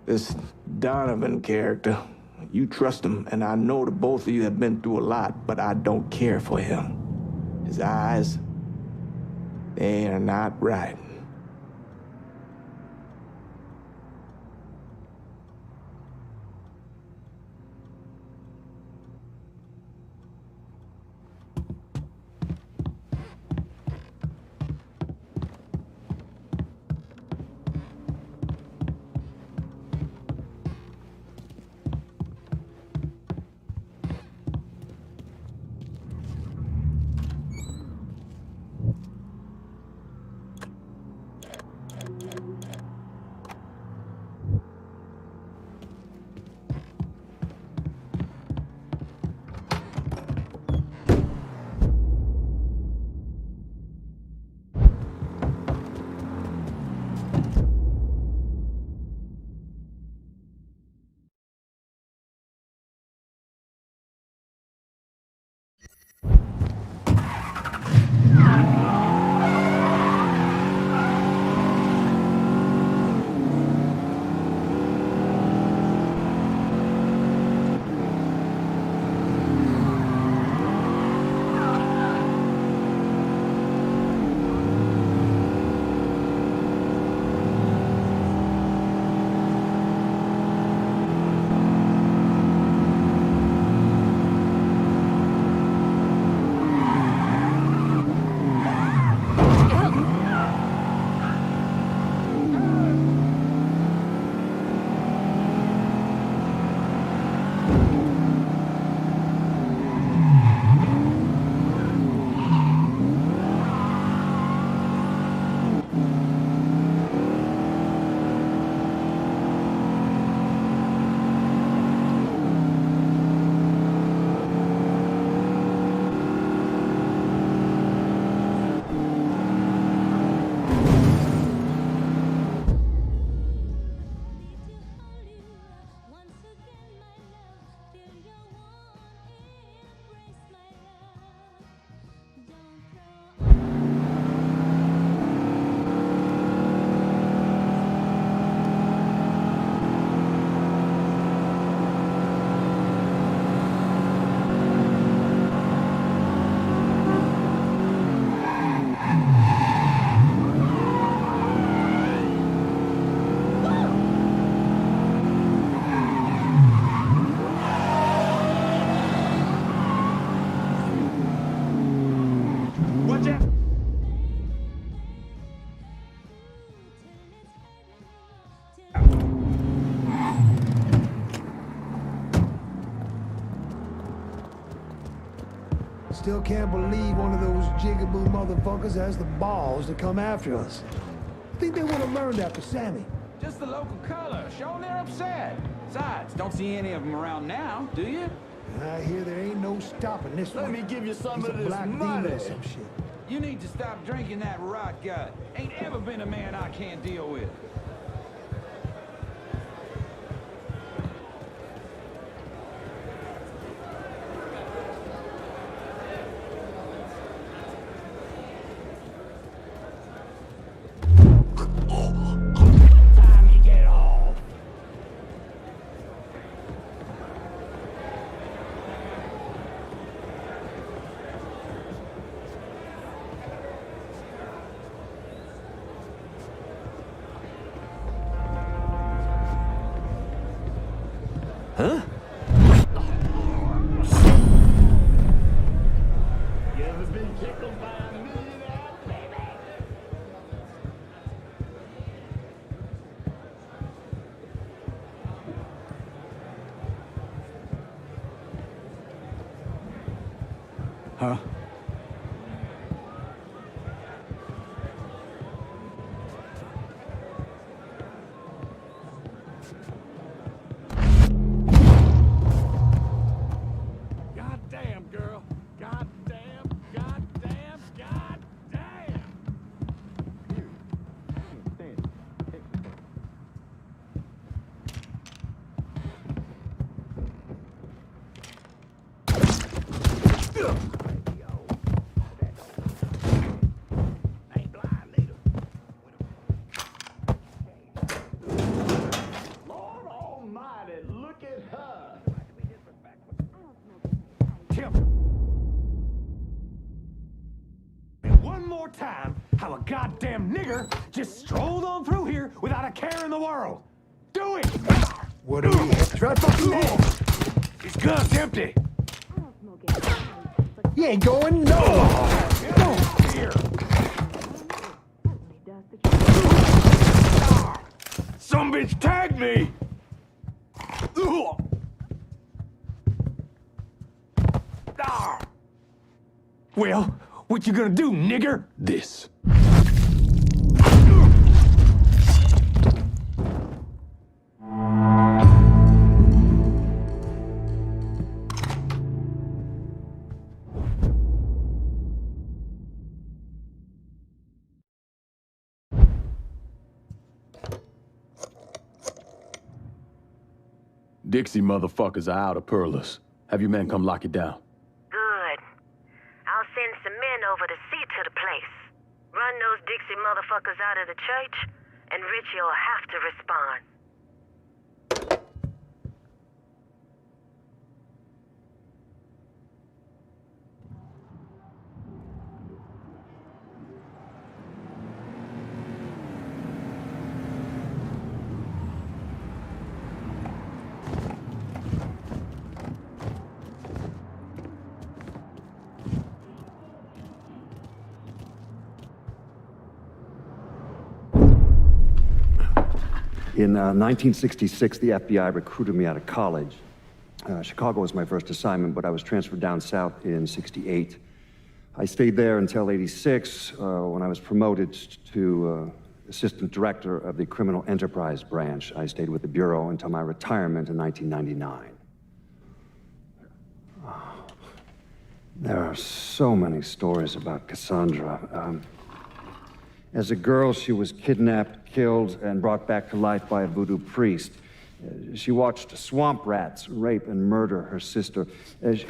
This Donovan character, you trust him, and I know that both of you have been through a lot, but I don't care for him. His eyes, they are not right. Still can't believe one of those jigaboo motherfuckers has the balls to come after us. Think they would have learned after Sammy. Just the local color, showing they're upset. Besides, don't see any of them around now, do you? I hear there ain't no stopping this one. Let me give you some He's of a this black money. demon or some shit. You need to stop drinking that rot gut. Ain't ever been a man I can't deal with. Time you get off. Huh? You ever been tickled by a millionaire, baby? Huh? Goddamn, girl. Goddamn, goddamn, goddamn. Tim. One more time, how a goddamn nigger just strolled on through here without a care in the world. Do it! What do we have? Try fucking that. His gun's empty. You ain't going nowhere. Here. Some bitch tagged me. Well, what you gonna do, nigger? This. Dixie motherfuckers are out of Perlis. Have your men come lock it down. Good. I'll send some men over to see to the place. Run those Dixie motherfuckers out of the church, and Richie'll have to respond. In 1966, the FBI recruited me out of college. Chicago was my first assignment, but I was transferred down south in '68. I stayed there until '86, when I was promoted to assistant director of the criminal enterprise branch. I stayed with the Bureau until my retirement in 1999. There are so many stories about Cassandra. As a girl, she was kidnapped, killed, and brought back to life by a voodoo priest. She watched swamp rats rape and murder her sister.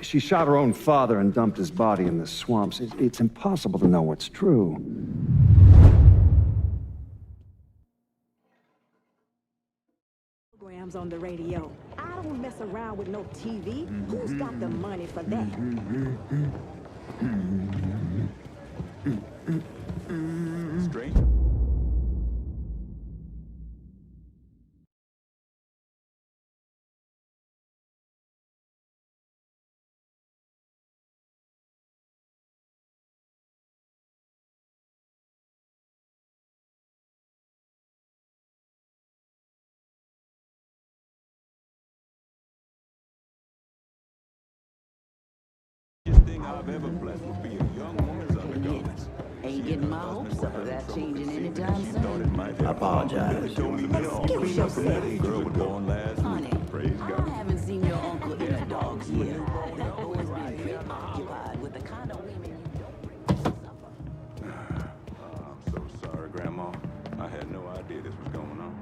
She shot her own father and dumped his body in the swamps. It's impossible to know what's true. Programs on the radio. I don't mess around with no TV. Who's got the money for that? Straight. Thing I've ever blessed would be a young woman's undergarments. Ain't getting my hopes up of that changing anytime soon. I apologize. Excuse yourself. Girl was born last Honey, week. Praise God. I haven't seen your uncle in a dog's year. That boy's been preoccupied with the kind of women you don't bring to supper. I'm so sorry, Grandma. I had no idea this was going on.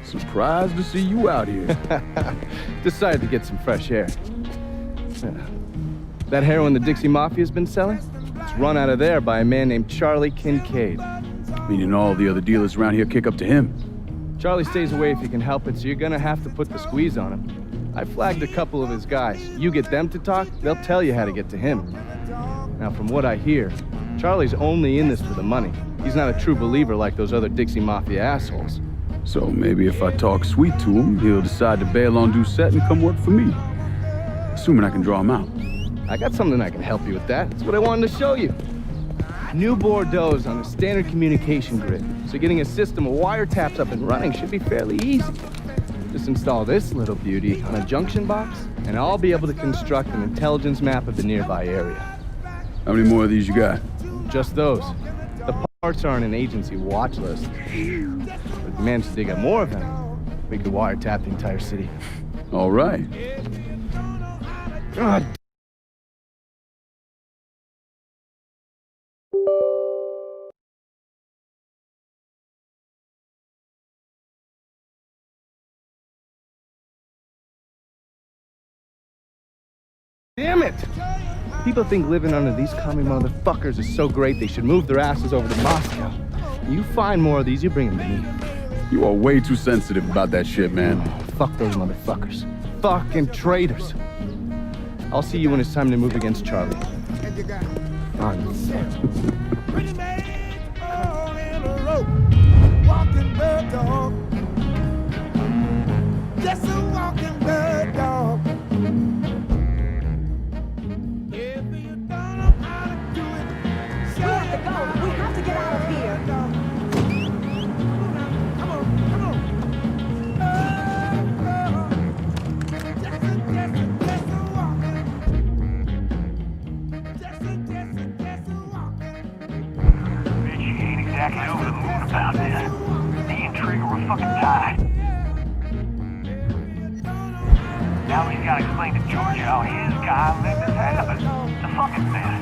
Surprised to see you out here. Decided to get some fresh air. That heroin the Dixie Mafia's been selling? It's run out of there by a man named Charlie Kincaid. Meaning all the other dealers around here kick up to him. Charlie stays away if he can help it, so you're gonna have to put the squeeze on him. I flagged a couple of his guys. You get them to talk, they'll tell you how to get to him. Now, from what I hear, Charlie's only in this for the money. He's not a true believer like those other Dixie Mafia assholes. So maybe if I talk sweet to him, he'll decide to bail on Doucette and come work for me. Assuming I can draw him out. I got something I can help you with that. That's what I wanted to show you. New Bordeaux's on a standard communication grid, so getting a system of wiretaps up and running should be fairly easy. Just install this little beauty on a junction box, and I'll be able to construct an intelligence map of the nearby area. How many more of these you got? Just those. The parts are on an agency watch list. But if we manage to dig up more of them, we could wiretap the entire city. All right. God. Damn it! People think living under these commie motherfuckers is so great they should move their asses over to Moscow. You find more of these, you bring them to me. You are way too sensitive about that shit, man. Oh, fuck those motherfuckers. Fucking traitors. I'll see you when it's time to move against Charlie. Walking bird dog. Just a walking bird dog. If you don't know how to do it, We have to go. We have to get out of here. Come on. Just a walking. Just a walking. Bet you ain't exactly over the moon about this. Me and Trigger were fucking tied. Now he's gotta explain to Georgia how his guy let this happen. It's a fucking mess.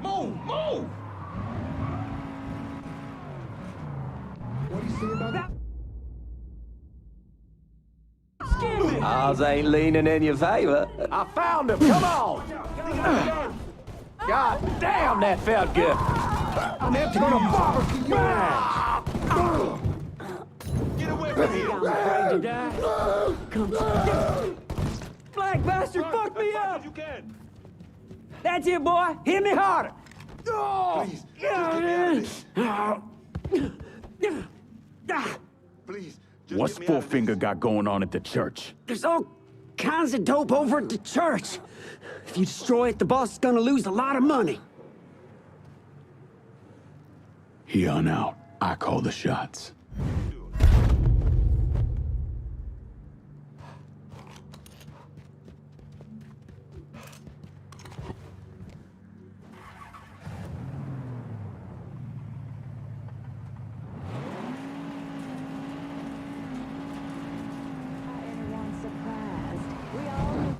Move! What do you say about that? Ours ain't leaning in your favor. I found him! Come on! God damn, that felt good. I'm gonna barbecue your ass! Get away from me! I'm afraid to die. Come Black bastard, fuck me up! You can. That's it, boy. Hit me harder. Please, just get me out of this. Please, just What's get me out of Four-Finger this. got going on at the church? There's all kinds of dope over at the church. If you destroy it, the boss is gonna lose a lot of money. Here on out, I call the shots. Everyone's surprised. We all...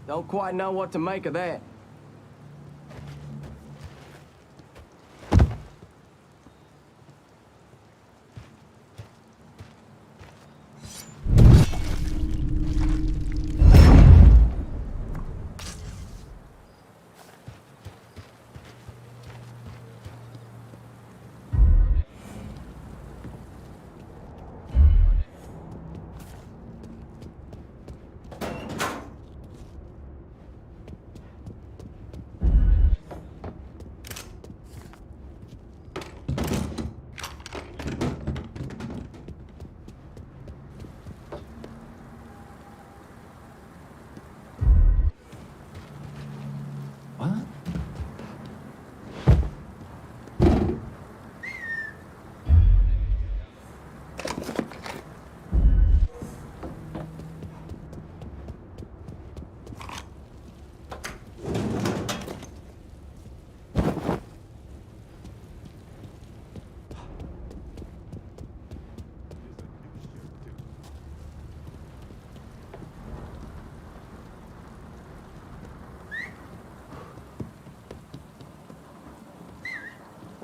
Don't quite know what to make of that.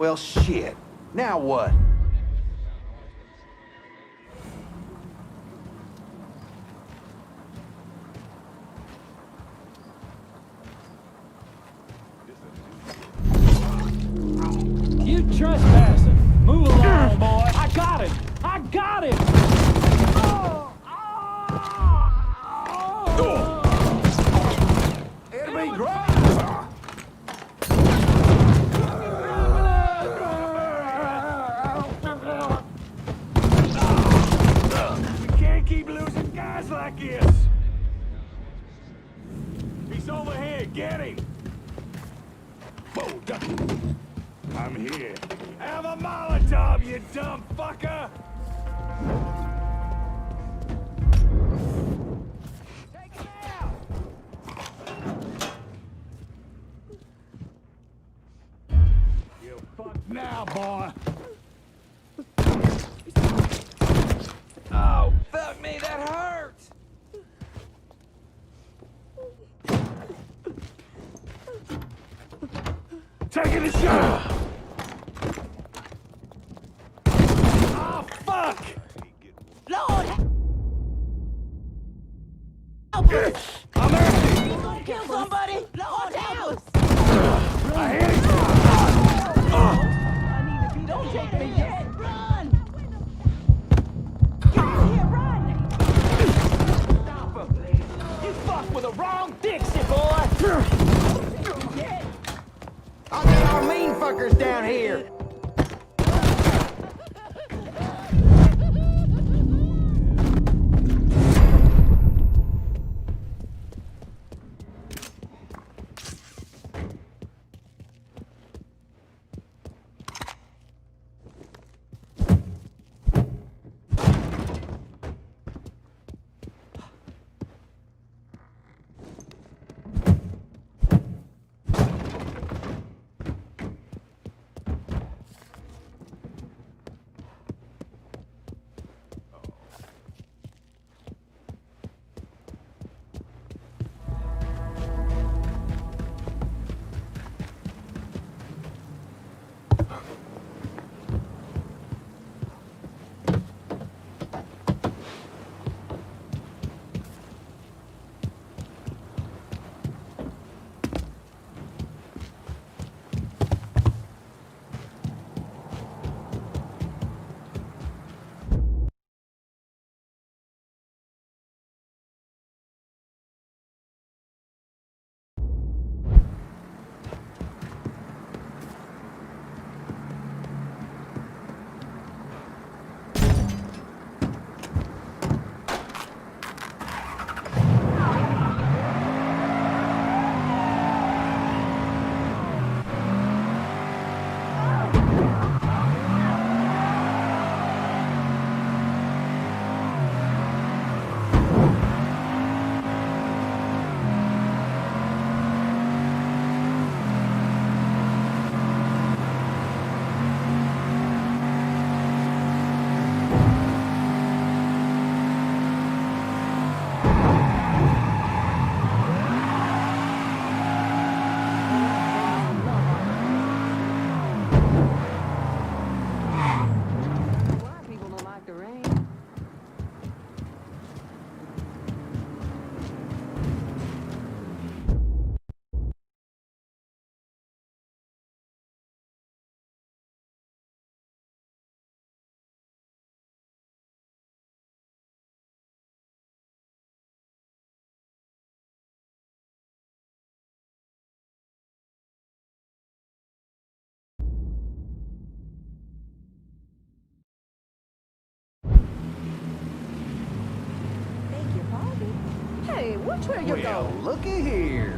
Well, shit. Now what? You trespassing. Move along, boy. I got him. I got him. Enemy ground! We can't keep losing guys like this. He's over here. Get him. Whoa, duck. I'm here. Have a Molotov, you dumb fucker! Take him out! You fucked now, boy! Oh, fuck me, that hurts! Taking a shot! Oh, fuck! Lord! I'm empty! You gonna kill somebody? Lord, help us! I hit him! I need to be don't take me yet! Run! Get in here, run! Stop him! You fucked with the wrong Dixie, boy! I'll get our mean fuckers down here! Hey, which way you Well, go? looky here.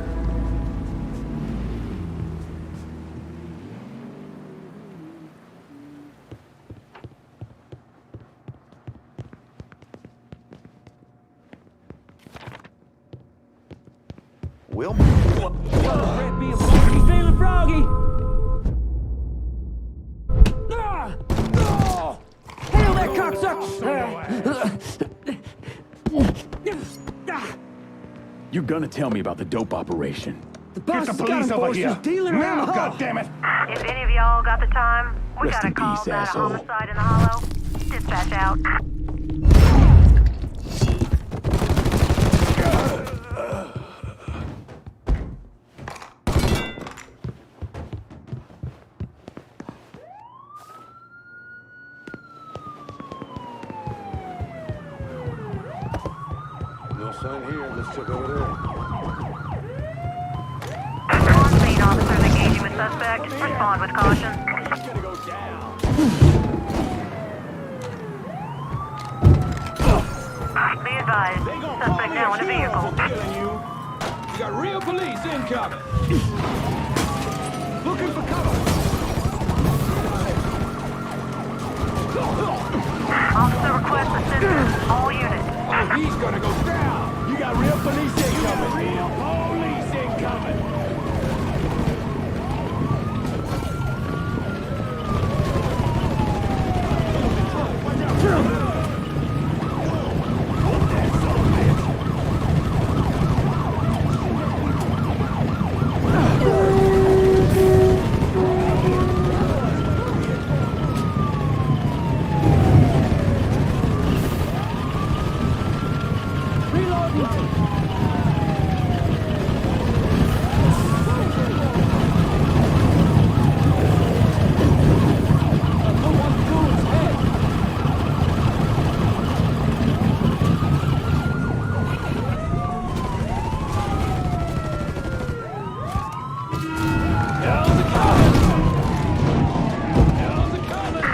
Will, Red being froggy, feeling froggy! Hail that cocksucker! You're gonna tell me about the dope operation. The boss Get the has got police over enforcers here. dealing around Now, the hall. goddammit! If any of y'all got the time, we Rest got a in call peace, about a asshole. homicide in the hollow. Dispatch out. No sign here. Let's check over there. On scene, officers engaging with suspect. Respond with caution. Be advised, suspect now in a vehicle. You got real police incoming. Looking for cover! Officer requests assistance. All units. Oh, he's gonna go down. You got real police incoming! Real police incoming!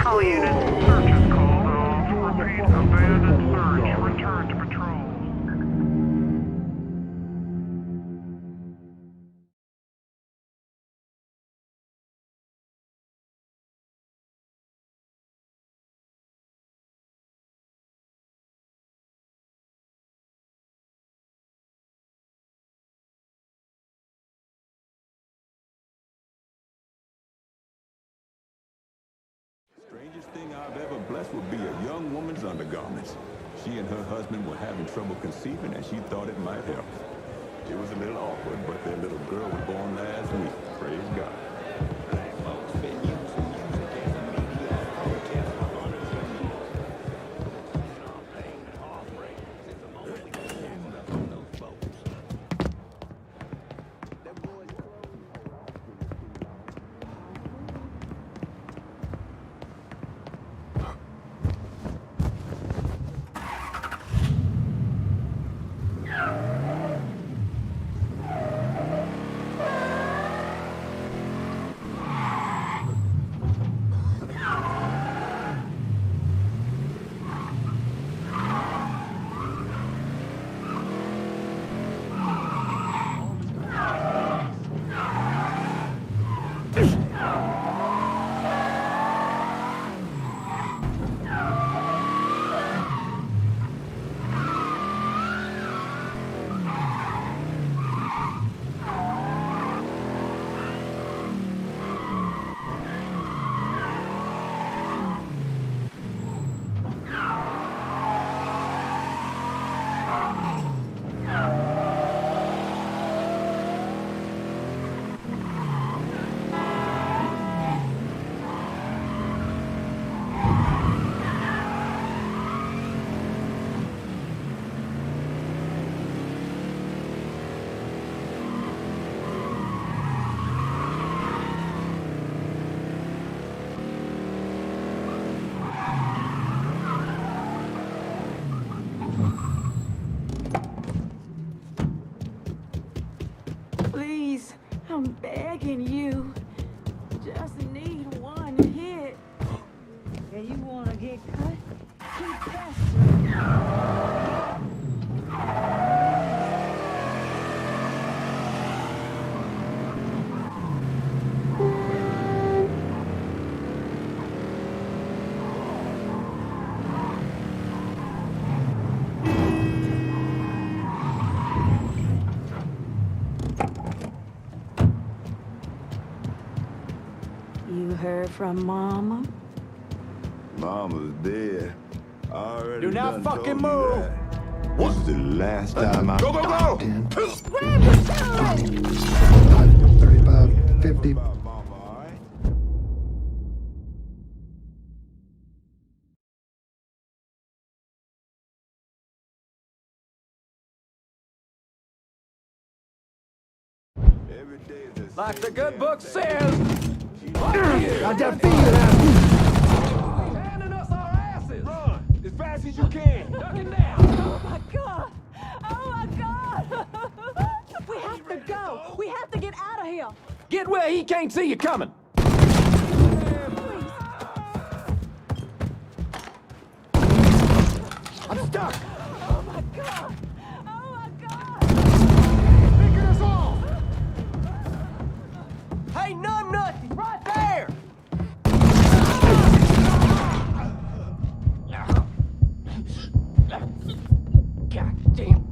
All units. Search is called off. Repeat, abandoned search. Return to patrol. Strangest thing I've ever blessed would be a young woman's undergarments. She and her husband were having trouble conceiving, and she thought it might help. It was a little awkward, but their little girl was born last week. Praise God. Black folks been using music as a media of protest for hundreds of years. Champagne and heartbreak is the only thing left on those folks. Please, I'm begging you. Just need one hit. And you wanna get cut? Keep pestering. You heard from Mama? Mama's dead. I already Do not done fucking told you move. that. This is the last time I... Go, go, go! Grab yourself! 35, 50. Like the good book says. Got that feeling out of handing us our asses. Run as fast as you can. Duck it down. Oh my God! Oh my God! We have to go. We have to get out of here. Get where he can't see you coming. I'm stuck. Oh my God! Oh my God! Picking us off. Hey, numbnut! He's right there! God damn.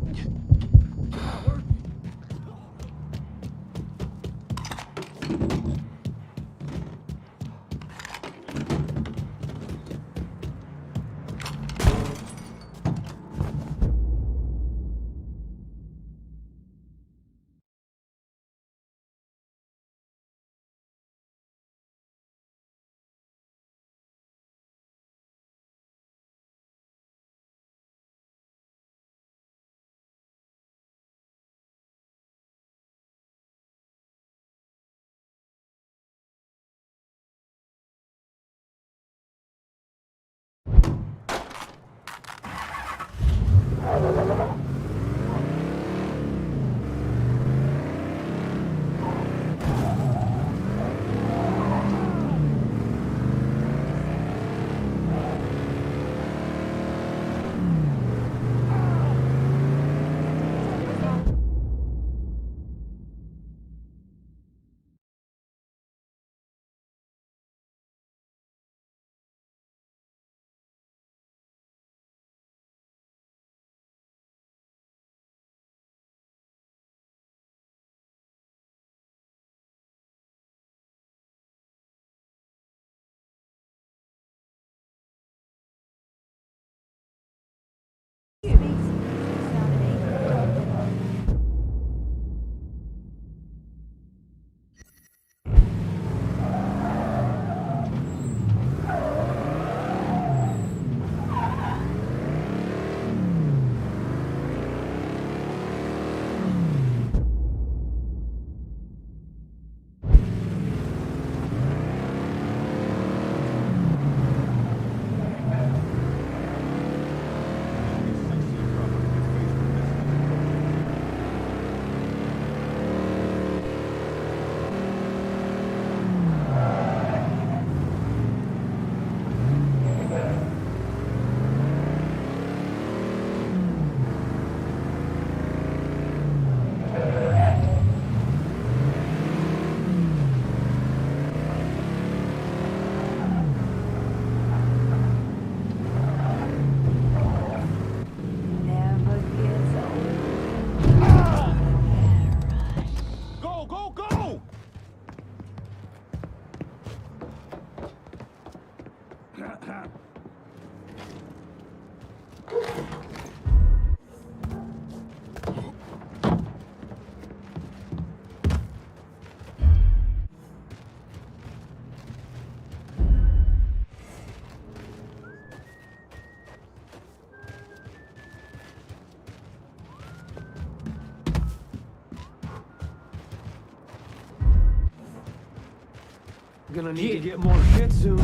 Gonna need to get more shit soon.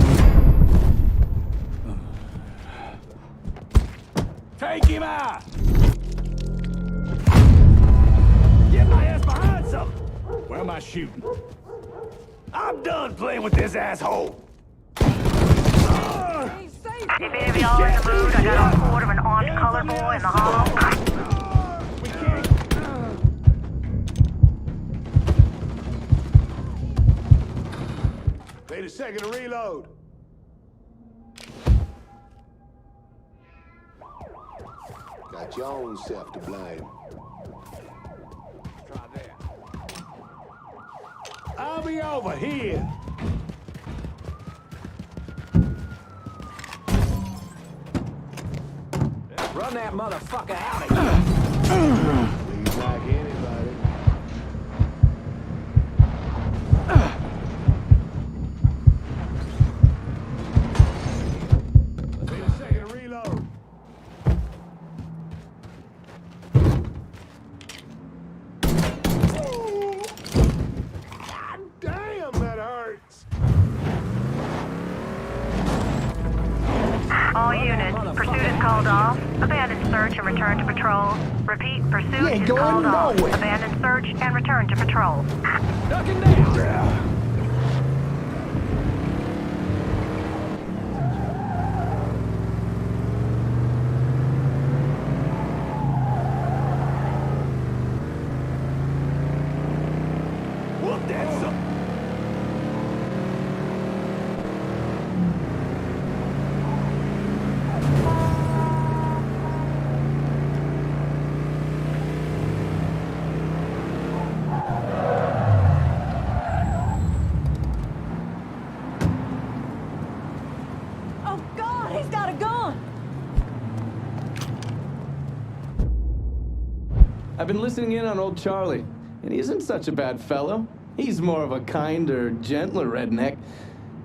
Take him out! Get my ass behind something! Where am I shooting? I'm done playing with this asshole! If any of y'all in the mood, I got a quarter of an orange colored boy in the hollow. Wait a second to reload. Got your own self to blame. Try that. I'll be over here. Run that motherfucker out of here. Leave like anybody. units, pursuit is called off. Abandon search and return to patrol. Repeat, pursuit is called off. Abandon search and return to patrol. Ducking down! Oh, God, he's got a gun! I've been listening in on old Charlie, and he isn't such a bad fellow. He's more of a kinder, gentler redneck,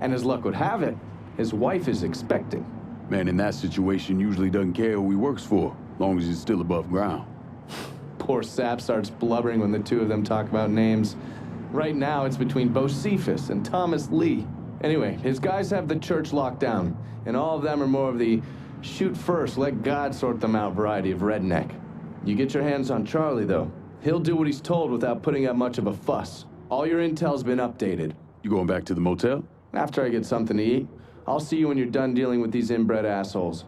and as luck would have it, his wife is expecting. Man in that situation usually doesn't care who he works for, long as he's still above ground. Poor Sap starts blubbering when the two of them talk about names. Right now, it's between Bocephus and Thomas Lee. Anyway, his guys have the church locked down, and all of them are more of the shoot first, let God sort them out variety of redneck. You get your hands on Charlie, though. He'll do what he's told without putting up much of a fuss. All your intel's been updated. You going back to the motel? After I get something to eat. I'll see you when you're done dealing with these inbred assholes.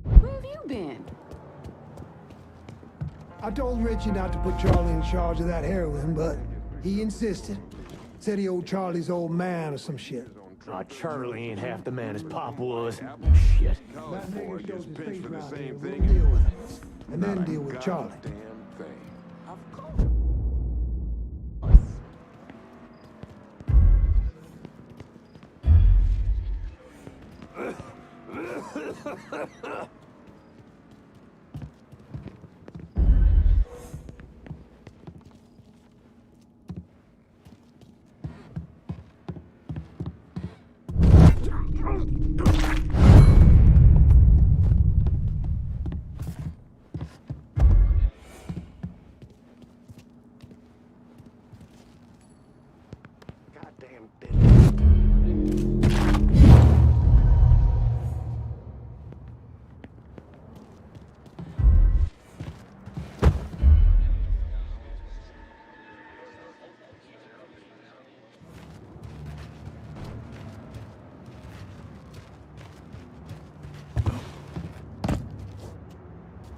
Where have you been? I told Richie not to put Charlie in charge of that heroin, but he insisted. Said he owed Charlie's old man or some shit. Oh, Charlie ain't half the man his pop was. Shit. That nigga shows his face around here. We'll deal with him. And then deal with Charlie.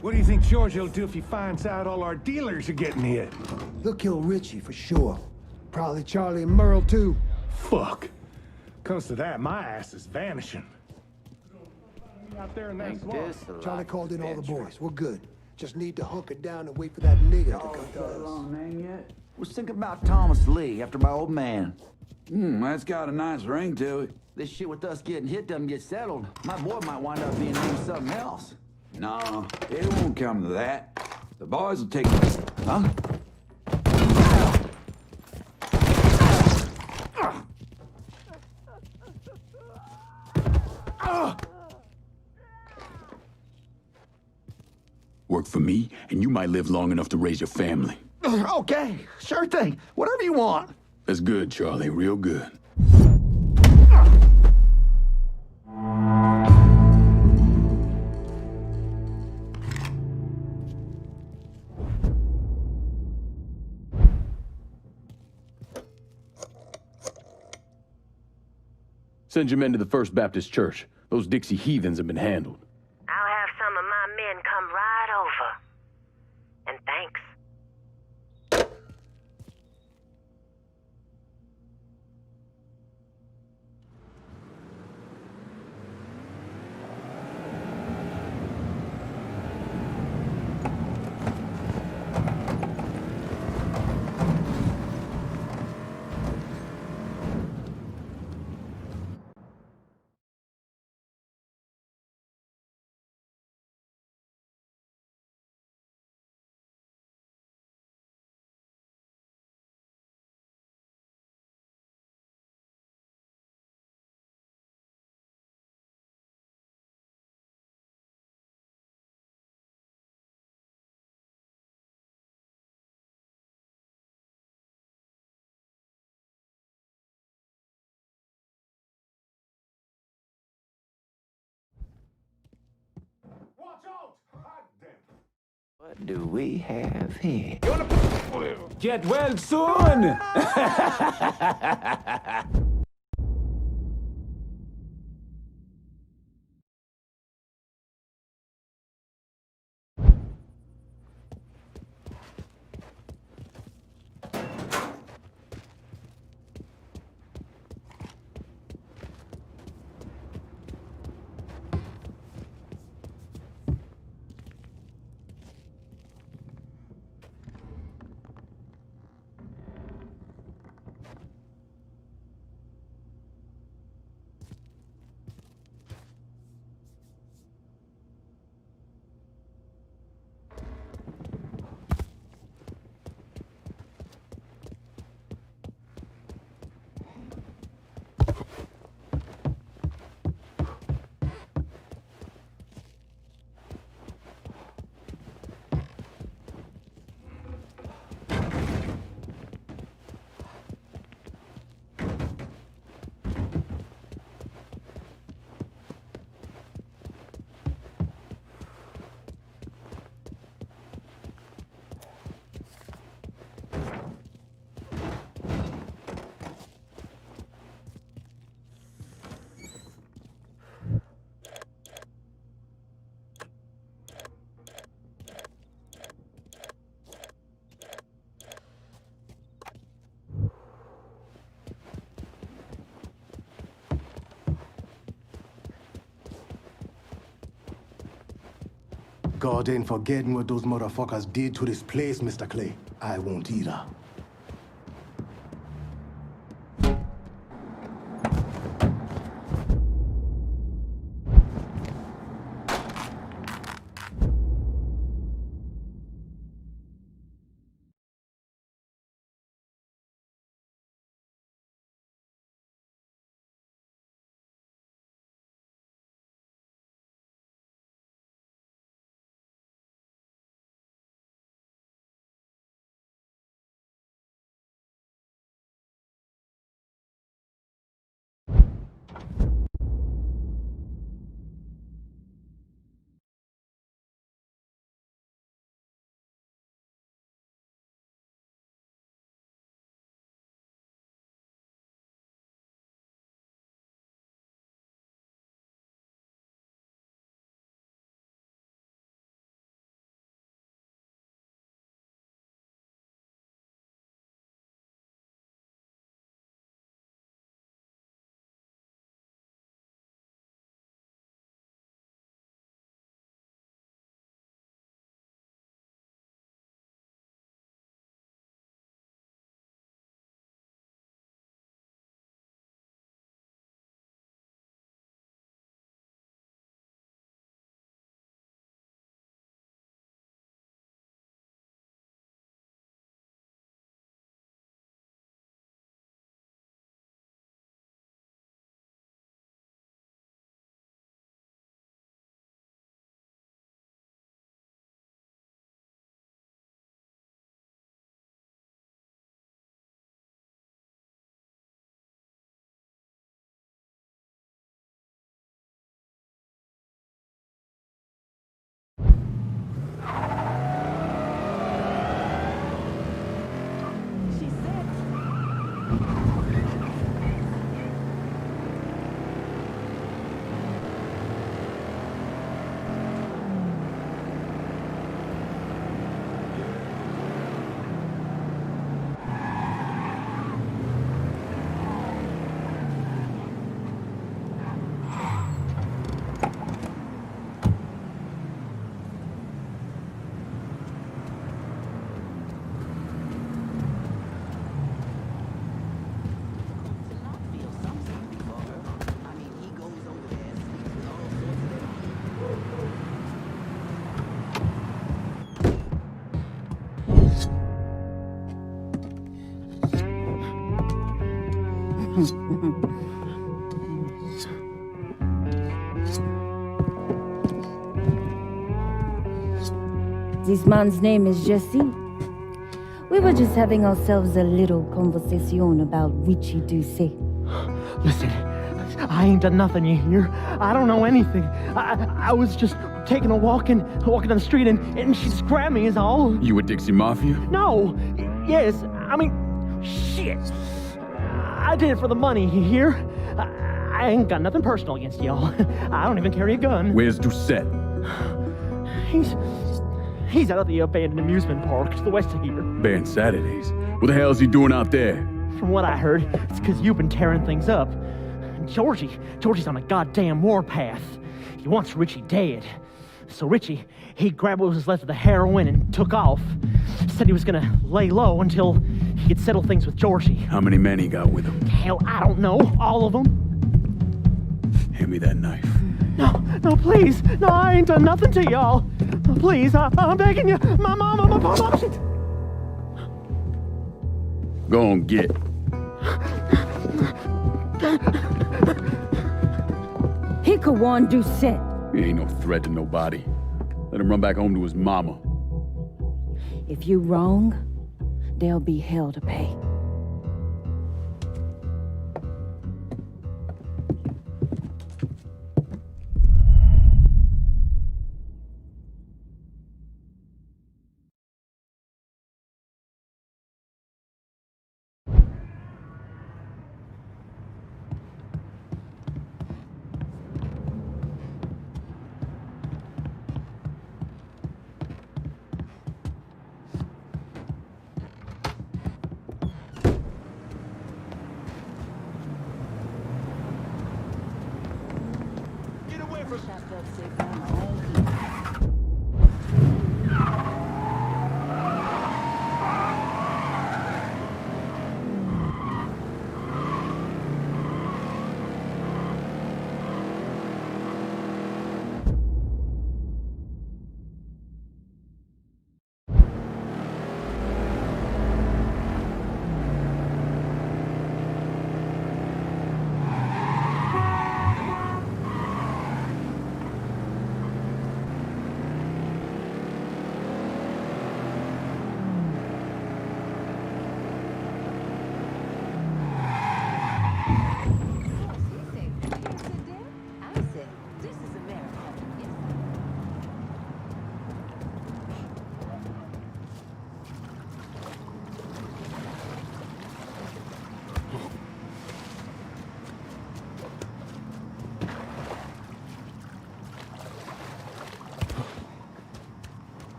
What do you think George will do if he finds out all our dealers are getting hit? He'll kill Richie for sure. Probably Charlie and Merle too. Fuck. Comes to that, my ass is vanishing. Out there in that swamp. Charlie called in all the boys. We're good. Just need to hunker down and wait for that nigger to come to us. Man yet? Was thinking about Thomas Lee after my old man. That's got a nice ring to it. This shit with us getting hit doesn't get settled. My boy might wind up being named something else. No, it won't come to that. The boys will take it. Huh? Work for me, and you might live long enough to raise your family. Okay, sure thing. Whatever you want. That's good, Charlie. Real good. Send your men to the First Baptist Church. Those Dixie heathens have been handled. I'll have some of my men come right over. And thanks. What do we have here? Get well soon! God ain't forgetting what those motherfuckers did to this place, Mr. Clay. I won't either. This man's name is Jesse. We were just having ourselves a little conversation about witchy do say. Listen, I ain't done nothing, you hear? I don't know anything. I was just taking a walking down the street and she just grabbed me is all. You a Dixie Mafia? No. Yes. I mean, shit. I did it for the money, you hear? I ain't got nothing personal against y'all. I don't even carry a gun. Where's Doucette? He's out at the abandoned amusement park to the west of here. Banned Saturdays. What the hell is he doing out there? From what I heard, it's because you've been tearing things up. Georgie's on a goddamn warpath. He wants Richie dead. So Richie, he grabbed what was left of the heroin and took off. Said he was gonna lay low until he could settle things with Georgie. How many men he got with him? Hell, I don't know. All of them. Hand me that knife. No, please. No, I ain't done nothing to y'all. Please, I'm begging you. My mom. Go on, get. He could warn Doucette. He ain't no threat to nobody. Let him run back home to his mama. If you wrong, there'll be hell to pay.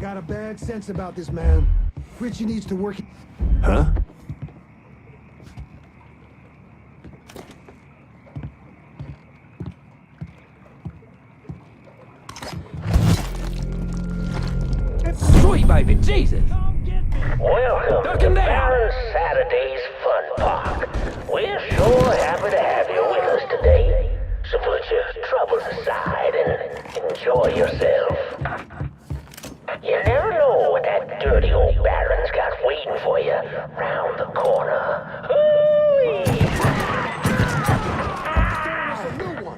Got a bad sense about this, man. Richie needs to work. Huh? Sweet baby, Jesus! Welcome Duck to him down. Baron Saturday's Fun Park. We're sure happy to have you with us today. So put your troubles aside and enjoy yourself. You never know what that dirty old Baron's got waiting for you round the corner. Hoo-wee!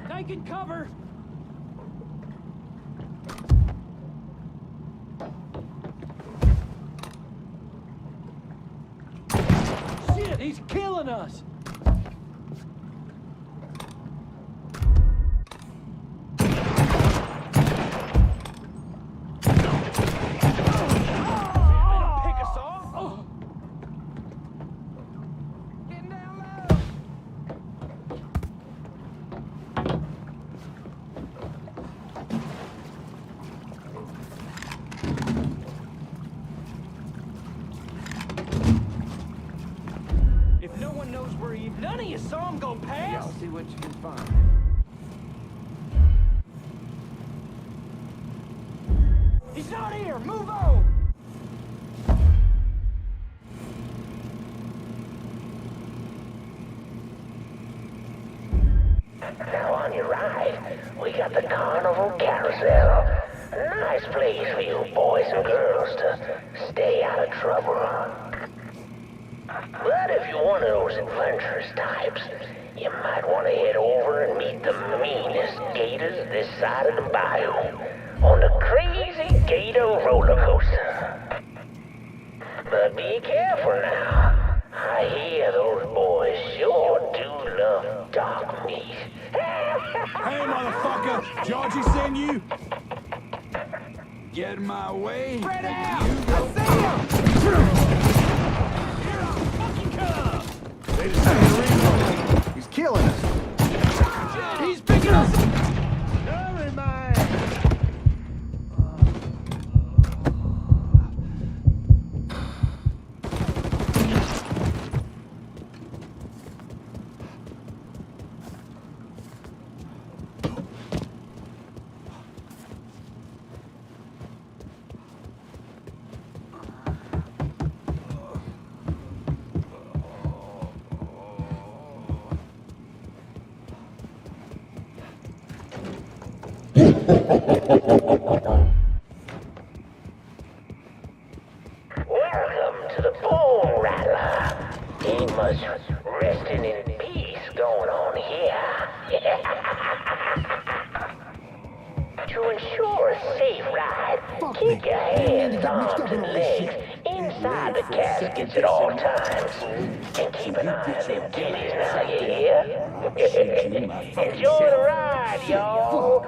Taking cover. Shit, he's killing us. None of you saw him go past? Yeah, I'll see what you can find. He's not here! Move on! Now on your right, we got the Carnival Carousel. A nice place for you boys and girls to stay out of trouble. But if you're one of those adventurous types, you might want to head over and meet the meanest gators this side of the bayou on the Crazy Gator roller coaster. But be careful now. I hear those boys sure do love dark meat. Hey, motherfucker! Georgie send you? Get in my way. Spread out! I see him! They just sent the reload. He's killing us. He's picking us! Never mind. Welcome to the Bone Rattler. Ain't much resting in peace going on here. To ensure a safe ride, keep your hands, arms, and legs inside the caskets at all times. And keep an eye on them titties now, you hear? Enjoy the ride, y'all.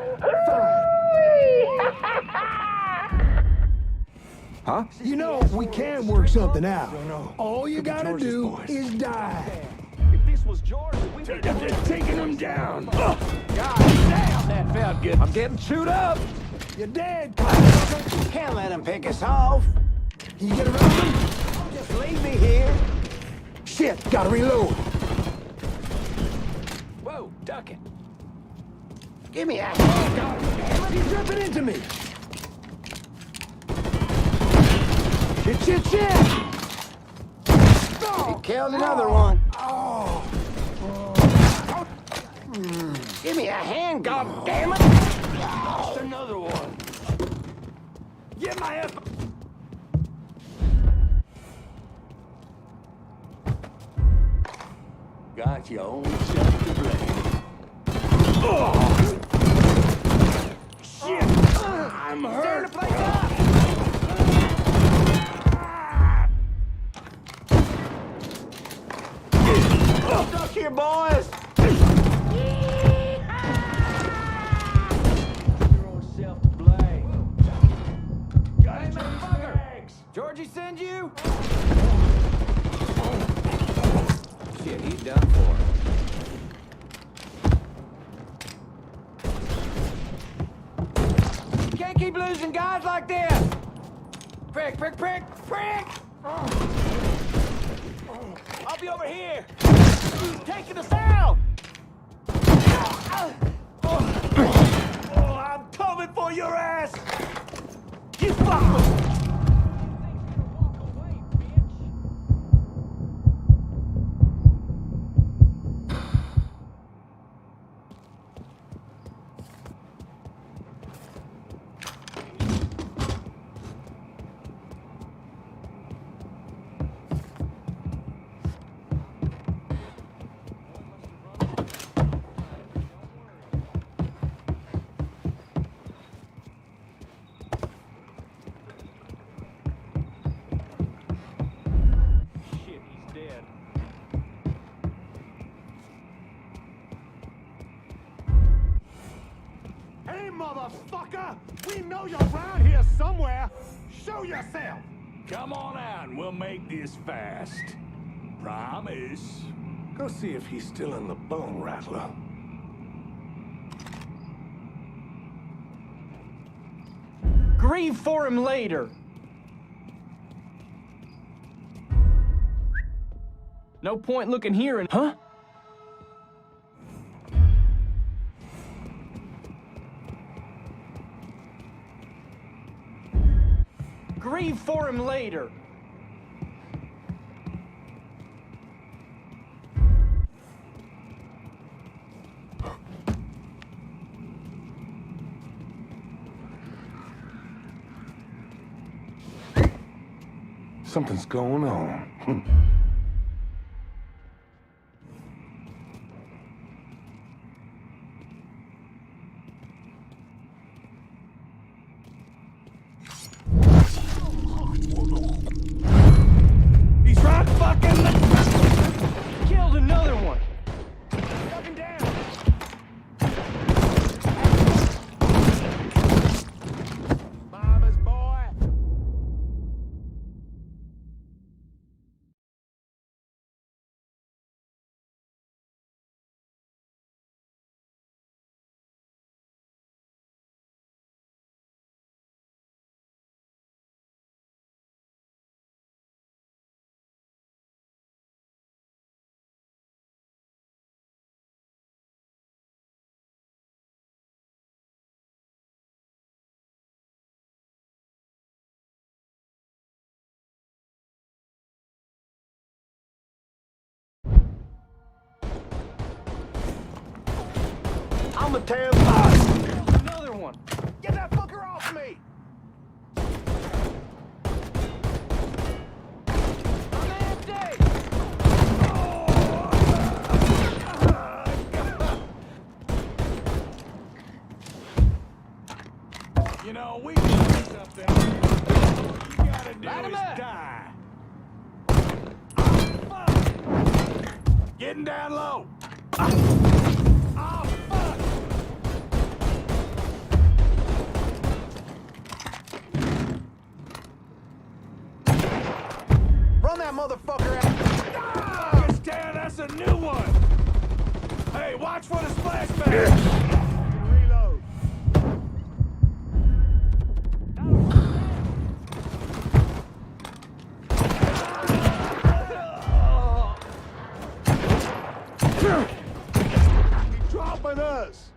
Huh? You know, we can work something out. All you gotta do is die. If this was Georgia, we'd be taking him down. God damn, that felt good. I'm getting chewed up. You're dead. Can't let him pick us off. Can you get around him? Just leave me here. Shit, gotta reload. Whoa, duck it. Give me a hand. God damn it, he's ripping into me. Shit, shit, shit! He killed another one. Give me a hand, goddammit! Just another one. Get my F. Got your own self to blame. Shit! I'm hurt! Stuck here, boys! Your own self to blame. Hey, motherfucker! Georgie send you? Shit, he's done for. You can't keep losing guys like this! Prick, prick, prick, prick! I'll be over here! Taking us out! I'm coming for your ass! You fuck! Motherfucker! We know you're around here somewhere! Show yourself! Come on out and we'll make this fast. Promise. Go see if he's still in the Bone Rattler. Grieve for him later. No point looking here and... Huh? Grieve for him later. Something's going on. He's right fucking... Killed another one. Fucking down. Mama's boy. I'm a terrible. Another one. Get that fucker off me. I'm empty. You know, we can do something. You gotta do Light 'em is up. die. Getting down low. Oh, fuck! Run that motherfucker out. Gets down, that's a new one. Hey, watch for the splashback. Reload. He's dropping us.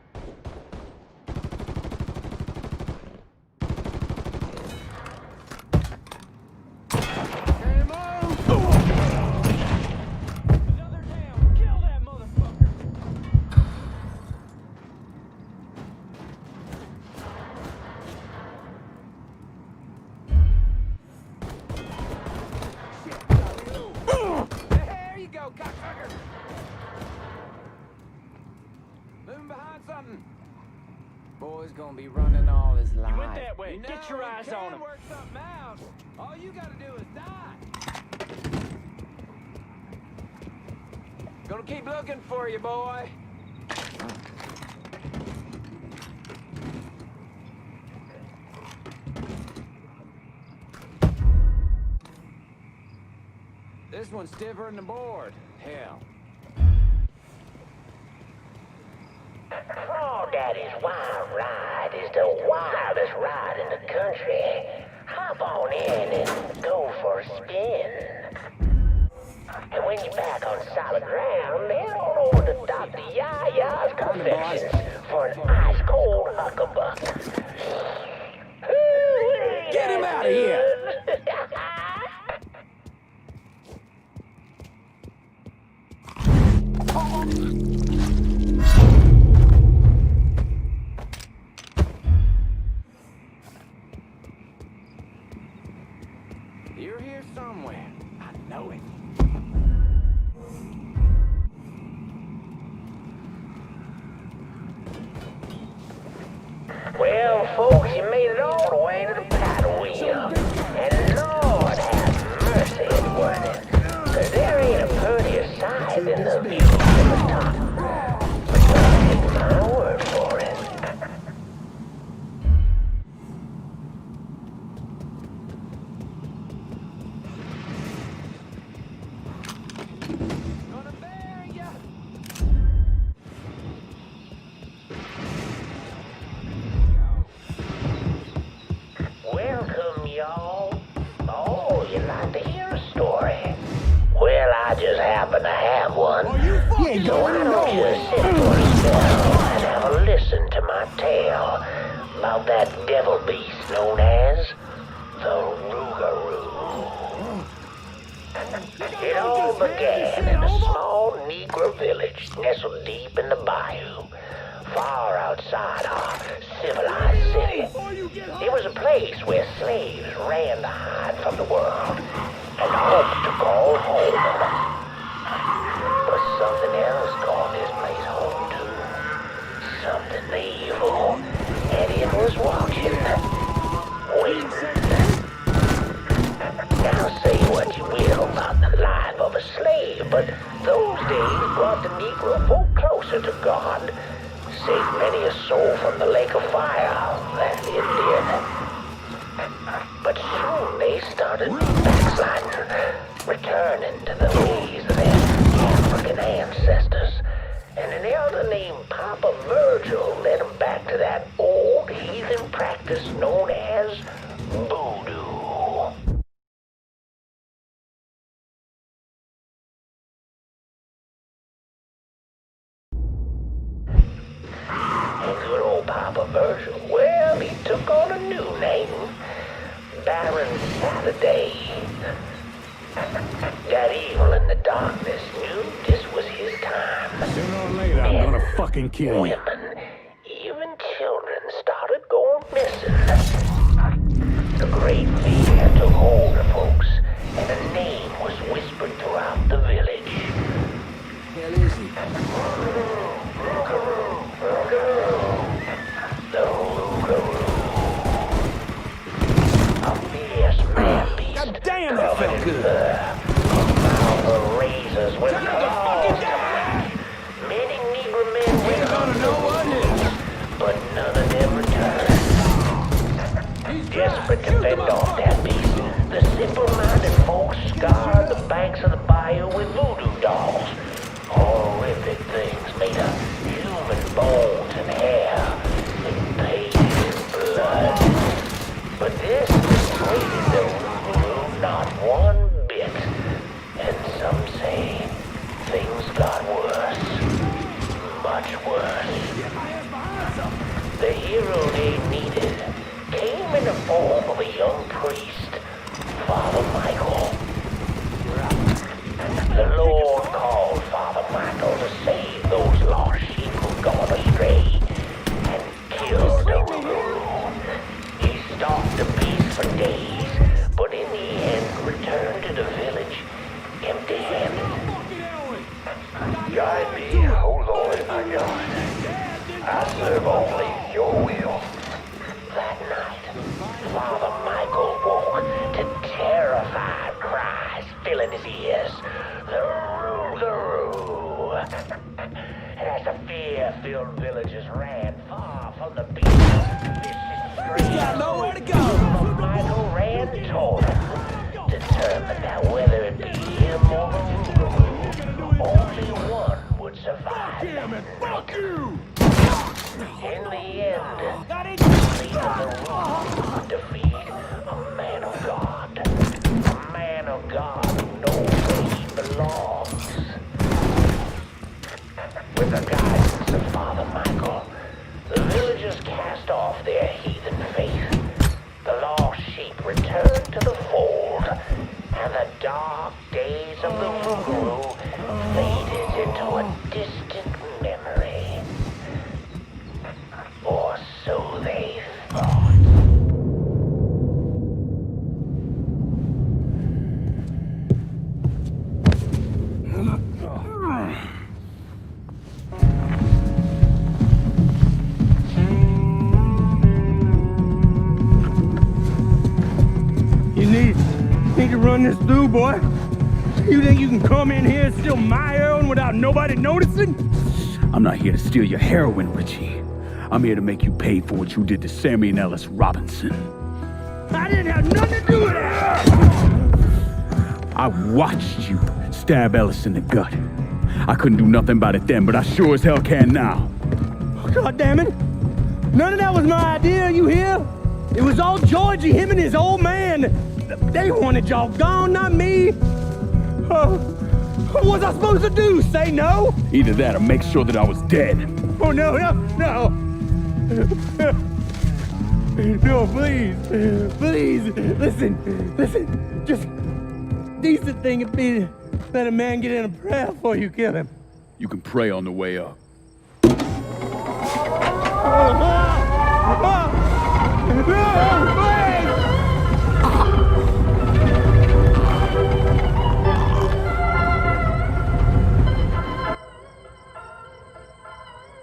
Another down. Kill that motherfucker. There you go, cocksucker. Moving behind something. Boy's gonna be running all his life. You went that way. You know, Get your eyes we on can him. work something out. All you gotta do is die. Gonna keep looking for you, boy. This one's stiffer than the board. Hell. Crawdaddy's Wild Ride is the wildest ride in the country. Hop on in and go for a spin. And when you're back on solid ground, head on over to Dr. Yaya's Confections for an ice-cold huckabuck. Get him out of here! You're here somewhere. I know it. Well, folks, you made it all the way to the paddle wheel. And Lord have mercy, Edward. 'Cause there ain't a prettier sight than the view from the top. But don't take my word for it. Gonna bury ya. Welcome, y'all. Oh, you like to hear a story? Well, I just happen to have one. So why don't you sit for a spell and have a listen to my tale about that devil beast known as the Rougarou. It all began in a small Negro village nestled deep in the bayou, far outside our civilized city. It was a place where slaves ran to hide from the world, and hoped to call home. But something else called this place home too. Something evil. And it was watching. Waiting. Now say what you will about the life of a slave, but those days brought the Negro folk closer to God. Saved many a soul from the lake of fire, that it did. But soon they started backsliding, returning to the ways of their African ancestors. And an elder named Papa Virgil led them back to that old heathen practice known as voodoo. And good old Papa Virgil, well, he took on a new name, Baron Saturday. That evil in the darkness knew this was his time. Sooner or later, I'm gonna fucking kill you. Women, even children started going missing. A great fear took hold of folks, and a name was whispered throughout the village. Hell is he? The Rougarou. A fierce man-beast. God damn, that felt good. Powerful razors with claws to match. Many Negro men went on, but none of them returned. Desperate to fend off that beast, the simple-minded folks scoured the banks of the bayou with voodoo dolls. Horrific things made of human bones and hair, and pain and blood. But this dissuaded the Rougarou not one bit. And some say things got worse. Much worse. The hero they needed came in the form of a young priest, Father Michael. The Lord called Father Michael to save those lost sheep who'd gone astray and killed the Rougarou. He stalked the beast for days, but in the end returned to the village empty-handed. Guide me, O Lord my God. I serve only your will. That night, Father Michael woke to terrified cries filling his ears. The Rougarou. And as the fear-filled villagers ran far from the beast, he's got nowhere to go. Father Michael ran toward him, determined that whether it be him or the Rougarou, only one would survive. Damn it, fuck you! In the end, the Rougarou would defeat a man of God. A man of God who knows where he belongs. With the guidance of Father Michael, the villagers cast off their heathen faith. The lost sheep returned to the fold, and the dark days of the Rougarou faded into a distant memory. Or so they thought. You need to run this through, boy. You think you can come in here and steal my heroin without nobody noticing? I'm not here to steal your heroin, Richie. I'm here to make you pay for what you did to Sammy and Ellis Robinson. I didn't have nothing to do with that! I watched you stab Ellis in the gut. I couldn't do nothing about it then, but I sure as hell can now. God damn it! None of that was my idea, you hear? It was all Georgie, him and his old man. They wanted y'all gone, not me. What was I supposed to do? Say no? Either that or make sure that I was dead. Oh, no. No, please. Listen. Just decent thing would be to let a man get in a prayer before you kill him. You can pray on the way up. No, please!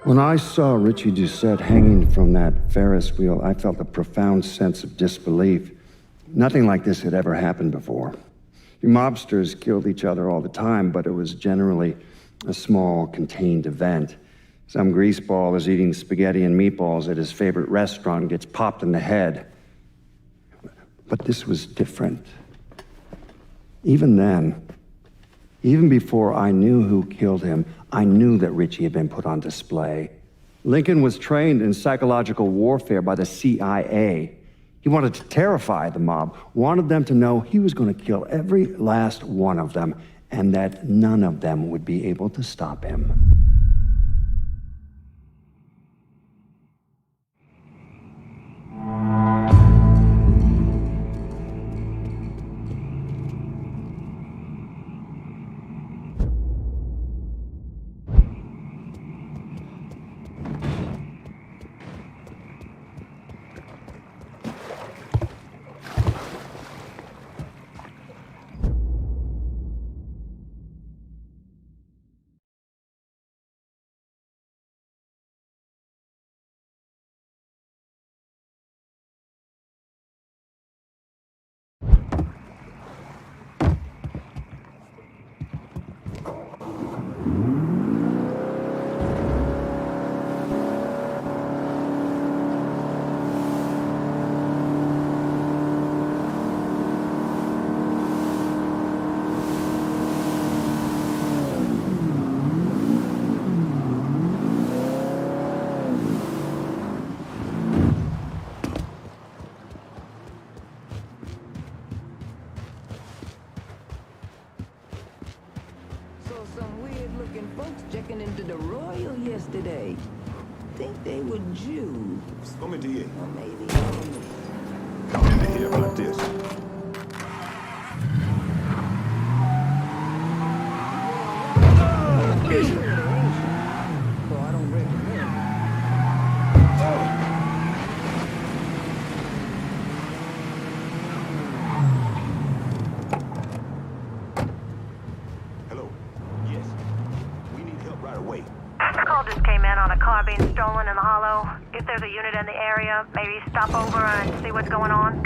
When I saw Richie Doucette hanging from that Ferris wheel, I felt a profound sense of disbelief. Nothing like this had ever happened before. You mobsters killed each other all the time, but it was generally a small, contained event. Some greaseball is eating spaghetti and meatballs at his favorite restaurant and gets popped in the head. But this was different. Even then, even before I knew who killed him, I knew that Richie had been put on display. Lincoln was trained in psychological warfare by the CIA. He wanted to terrify the mob, wanted them to know he was going to kill every last one of them, and that none of them would be able to stop him. Checking into the Royal yesterday. Think they were Jews. Come into here. Or maybe Come into here like this. So I don't recommend. Hello. Yes. We need help right away. A call just came in on a car being stolen in the hollow. If there's a unit in the area, maybe stop over and see what's going on.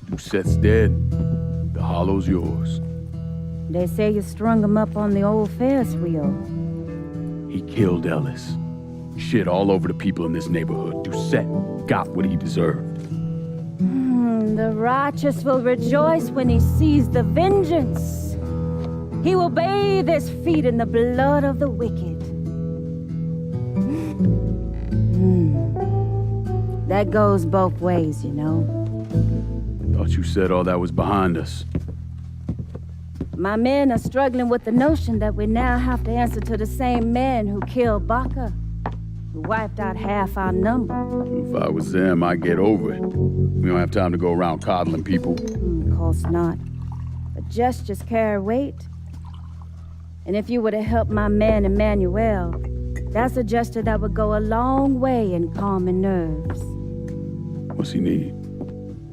Doucette's dead. The hollow's yours. They say you strung him up on the old Ferris wheel. He killed Ellis. Shit all over the people in this neighborhood. Doucette got what he deserved. The righteous will rejoice when he sees the vengeance. He will bathe his feet in the blood of the wicked. That goes both ways, you know. Thought you said all that was behind us. My men are struggling with the notion that we now have to answer to the same men who killed Baca, who wiped out half our number. If I was them, I'd get over it. We don't have time to go around coddling people. Of course not. But gestures carry weight. And if you were to help my man Emmanuel, that's a gesture that would go a long way in calming nerves. What's he need?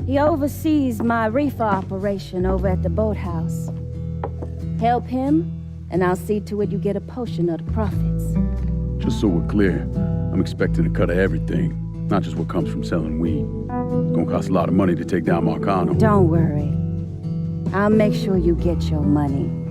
He oversees my reefer operation over at the boathouse. Help him, and I'll see to it you get a portion of the profits. Just so we're clear, I'm expecting a cut of everything, not just what comes from selling weed. It's gonna cost a lot of money to take down Marcano. Don't worry. I'll make sure you get your money.